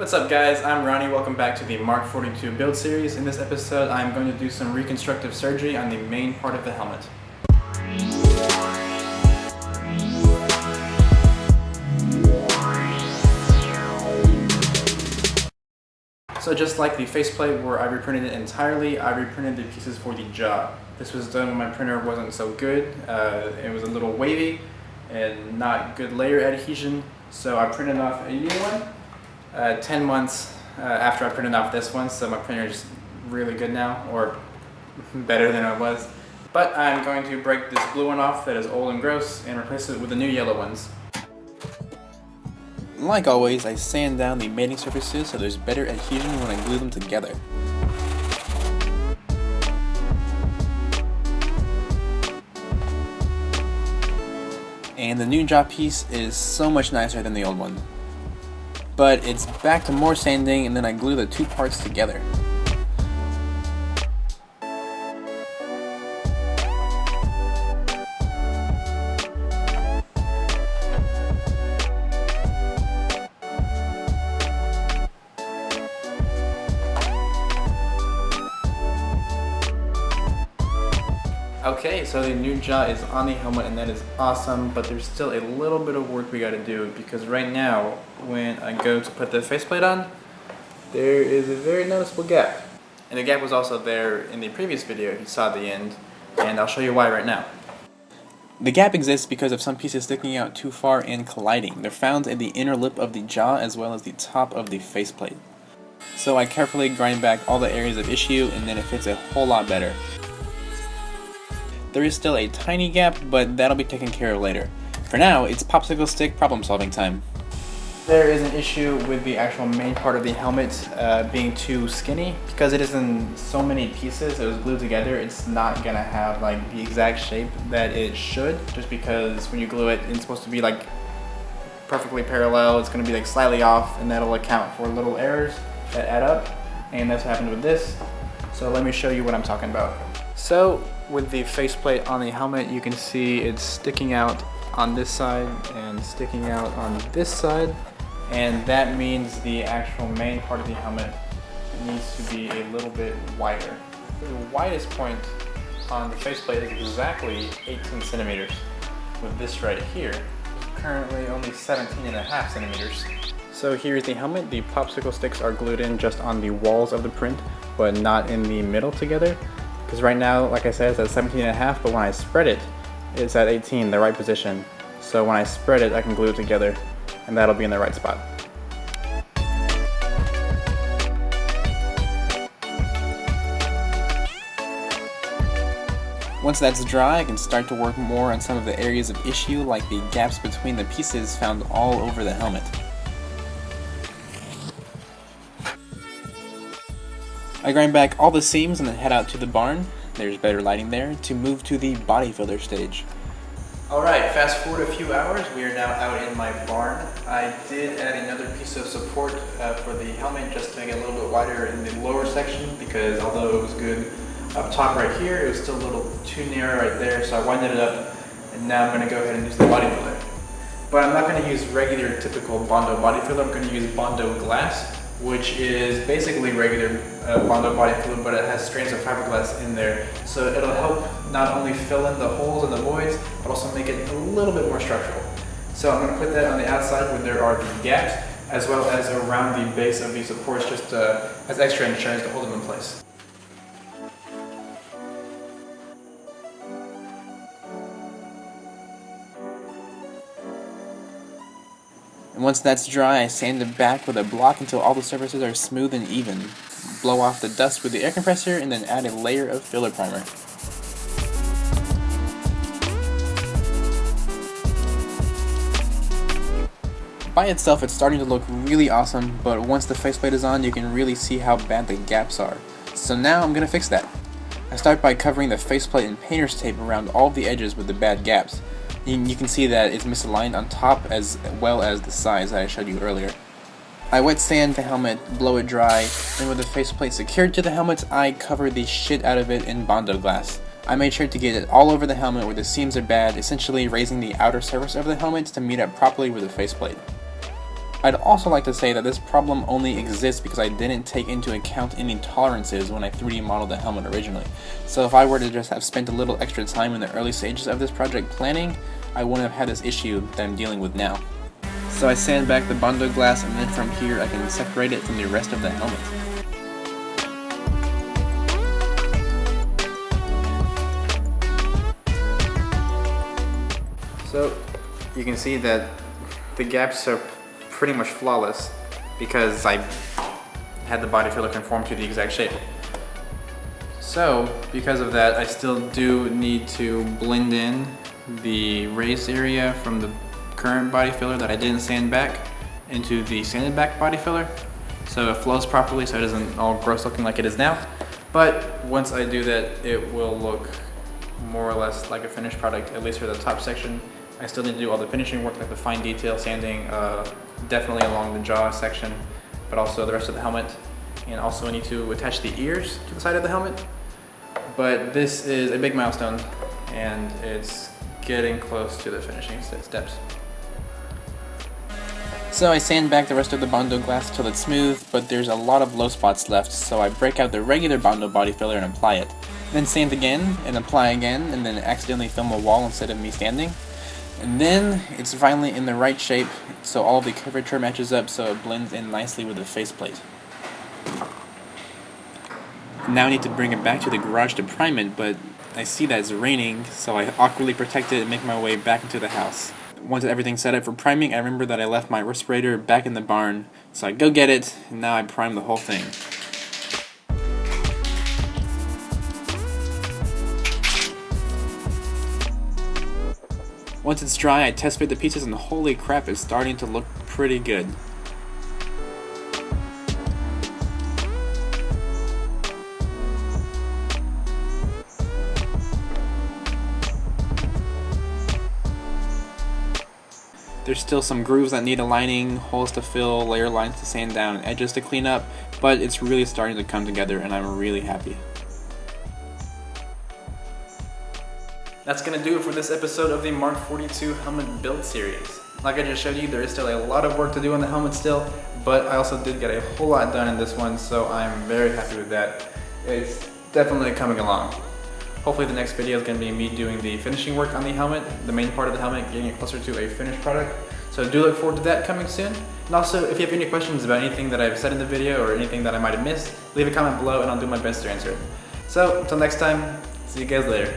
What's up guys, I'm Ronnie. Welcome back to the Mark 42 build series. In this episode I'm going to do some reconstructive surgery on the main part of the helmet. So just like the faceplate where I reprinted it entirely, I reprinted the pieces for the jaw. This was done when my printer wasn't so good. It was a little wavy and not good layer adhesion, so I printed off a new one 10 months after I printed off this one, so my printer is really good now, or better than it was. But I'm going to break this blue one off that is old and gross and replace it with the new yellow ones. Like always, I sand down the mating surfaces so there's better adhesion when I glue them together. And the new jaw piece is so much nicer than the old one. But it's back to more sanding, and then I glue the two parts together. Okay, so the new jaw is on the helmet and that is awesome, but there's still a little bit of work we gotta do because right now, when I go to put the faceplate on, there is a very noticeable gap. And the gap was also there in the previous video if you saw the end, and I'll show you why right now. The gap exists because of some pieces sticking out too far and colliding. They're found in the inner lip of the jaw as well as the top of the faceplate. So I carefully grind back all the areas of issue and then it fits a whole lot better. There is still a tiny gap, but that'll be taken care of later. For now, it's popsicle stick problem solving time. There is an issue with the actual main part of the helmet being too skinny. Because it is in so many pieces, it was glued together, it's not gonna have like the exact shape that it should. Just because when you glue it, it's supposed to be like perfectly parallel, it's gonna be like slightly off, and that'll account for little errors that add up. And that's what happened with this. So let me show you what I'm talking about. So with the faceplate on the helmet, you can see it's sticking out on this side and sticking out on this side, and that means the actual main part of the helmet needs to be a little bit wider. The widest point on the faceplate is exactly 18 centimeters. With this right here, currently only 17.5 centimeters. So here's the helmet. The popsicle sticks are glued in just on the walls of the print, but not in the middle together. Because right now, like I said, it's at 17.5, but when I spread it, it's at 18, the right position. So when I spread it, I can glue it together, and that'll be in the right spot. Once that's dry, I can start to work more on some of the areas of issue, like the gaps between the pieces found all over the helmet. I grind back all the seams and then head out to the barn, there's better lighting there, to move to the body filler stage. Alright, fast forward a few hours, we are now out in my barn. I did add another piece of support for the helmet just to make it a little bit wider in the lower section, because although it was good up top right here, it was still a little too narrow right there, so I winded it up, and now I'm going to go ahead and use the body filler. But I'm not going to use regular typical Bondo body filler, I'm going to use Bondo glass, which is basically regular Bondo body fluid, but it has strains of fiberglass in there. So it'll help not only fill in the holes and the voids, but also make it a little bit more structural. So I'm going to put that on the outside where there are the gaps, as well as around the base of these supports, just as extra insurance to hold them in place. And once that's dry, I sand it back with a block until all the surfaces are smooth and even. Blow off the dust with the air compressor and then add a layer of filler primer. By itself, it's starting to look really awesome, but once the faceplate is on, you can really see how bad the gaps are. So now I'm gonna fix that. I start by covering the faceplate in painter's tape around all the edges with the bad gaps. You can see that it's misaligned on top as well as the sides that I showed you earlier. I wet sand the helmet, blow it dry, and with the faceplate secured to the helmet, I cover the shit out of it in Bondo glass. I made sure to get it all over the helmet where the seams are bad, essentially raising the outer surface of the helmet to meet up properly with the faceplate. I'd also like to say that this problem only exists because I didn't take into account any tolerances when I 3D modeled the helmet originally. So if I were to just have spent a little extra time in the early stages of this project planning, I wouldn't have had this issue that I'm dealing with now. So I sand back the Bondo glass, and then from here I can separate it from the rest of the helmet. So you can see that the gaps are pretty much flawless because I had the body filler conform to the exact shape. So because of that, I still do need to blend in the raised area from the current body filler that I didn't sand back into the sanded back body filler so it flows properly, so it isn't all gross looking like it is now. But once I do that, it will look more or less like a finished product, at least for the top section. I still need to do all the finishing work, like the fine detail sanding, definitely along the jaw section, but also the rest of the helmet. And also I need to attach the ears to the side of the helmet. But this is a big milestone, and it's getting close to the finishing steps. So I sand back the rest of the Bondo glass till it's smooth, but there's a lot of low spots left, so I break out the regular Bondo body filler and apply it. Then sand again, and apply again, and then accidentally film a wall instead of me standing. And then it's finally in the right shape, so all the curvature matches up so it blends in nicely with the faceplate. Now I need to bring it back to the garage to prime it, but I see that it's raining, so I awkwardly protect it and make my way back into the house. Once everything's set up for priming, I remember that I left my respirator back in the barn, so I go get it, and now I prime the whole thing. Once it's dry, I test fit the pieces, and holy crap, it's starting to look pretty good. There's still some grooves that need aligning, holes to fill, layer lines to sand down, and edges to clean up, but it's really starting to come together and I'm really happy. That's going to do it for this episode of the Mark 42 helmet build series. Like I just showed you, there is still a lot of work to do on the helmet still, but I also did get a whole lot done in this one, so I'm very happy with that. It's definitely coming along. Hopefully the next video is going to be me doing the finishing work on the helmet, the main part of the helmet, getting it closer to a finished product. So do look forward to that coming soon. And also, if you have any questions about anything that I've said in the video or anything that I might have missed, leave a comment below and I'll do my best to answer it. So until next time, see you guys later.